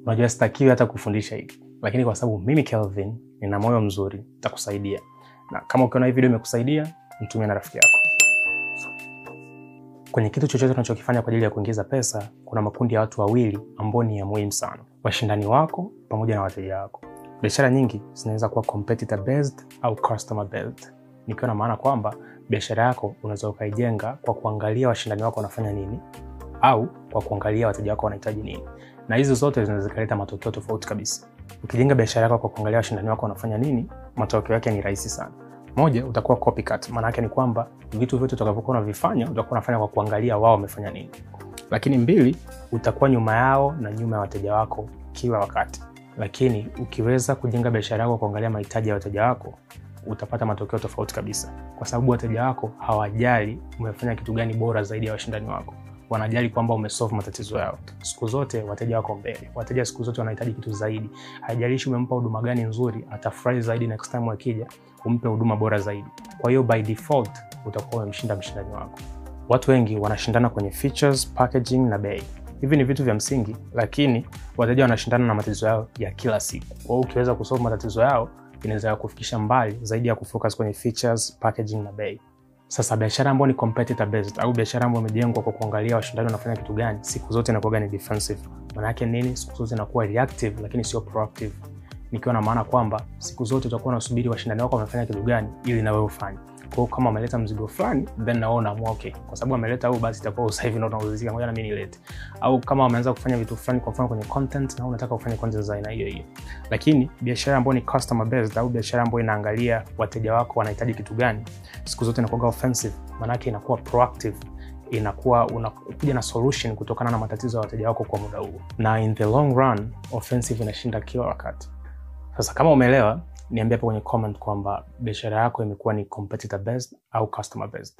Unajua sitakiwi hata kufundisha hiki, lakini kwa sababu mimi Kelvin nina moyo mzuri nitakusaidia. Na kama ukiona hii video imekusaidia, mtumie na rafiki yako. Kwenye kitu chochote tunachokifanya kwa ajili ya kuingiza pesa, kuna makundi ya watu wawili ambao ni ya muhimu sana: washindani wako pamoja na wateja wako. Biashara nyingi zinaweza kuwa competitor based au customer based. Nikiwa na maana kwamba biashara yako unaweza ukaijenga kwa kuangalia washindani wako wanafanya nini au kwa kuangalia wateja wako wanahitaji nini. Na hizo zote zinaweza kuleta matokeo tofauti kabisa. Ukijenga biashara yako kwa kuangalia washindani wako wanafanya nini, matokeo yake ni rahisi sana. Moja, utakuwa copycat. Maana yake ni kwamba vitu vyote utakavyokuwa unavifanya, utakuwa unafanya kwa kuangalia wao wamefanya nini. Lakini mbili, utakuwa nyuma yao na nyuma ya wateja wako kila wakati. Lakini ukiweza kujenga biashara yako kwa kuangalia mahitaji ya wateja wako, utapata matokeo tofauti kabisa. Kwa sababu wateja wako hawajali umefanya kitu gani bora zaidi ya washindani wako. Wanajali kwamba umesolve matatizo yao. Siku zote wateja wako mbele. Wateja siku zote wanahitaji kitu zaidi. Haijalishi umempa huduma gani nzuri, atafurahi zaidi next time akija umpe huduma bora zaidi. Kwa hiyo by default utakuwa umemshinda mshindani wako. Watu wengi wanashindana kwenye features, packaging na bei. Hivi ni vitu vya msingi, lakini wateja wanashindana na matatizo yao ya kila siku. Kwa hiyo ukiweza kusolve matatizo yao, inaweza kufikisha mbali zaidi ya kufocus kwenye features, packaging na bei. Sasa biashara ambayo ni competitor based au biashara ambayo imejengwa kwa kuangalia washindani wanafanya kitu gani, siku zote inakuwa ni defensive. Maana yake nini? Siku zote inakuwa reactive lakini sio proactive. Nikiwa na maana kwamba siku zote utakuwa unasubiri washindani wako wamefanya kitu gani ili na wewe ufanye. Kwa hiyo kama ameleta mzigo fulani, then na wewe unaamua okay, kwa sababu ameleta huo basi itakuwa sasa hivi ndio unauzika, ngoja na mimi nilete. Au kama wameanza kufanya vitu fulani kwa mfano kwenye content na unataka ufanye content za aina hiyo hiyo. Lakini biashara ambayo ni customer based au biashara ambayo inaangalia wateja wako wanahitaji kitu gani, siku zote inakuwa offensive. Maana yake inakuwa proactive. Inakuwa unakuja na solution kutokana na matatizo ya wateja wako kwa muda huo. Na in the long run, offensive inashinda kila wakati. Sasa kama umeelewa, niambie hapo kwenye comment kwamba biashara yako imekuwa ni competitor based au customer based.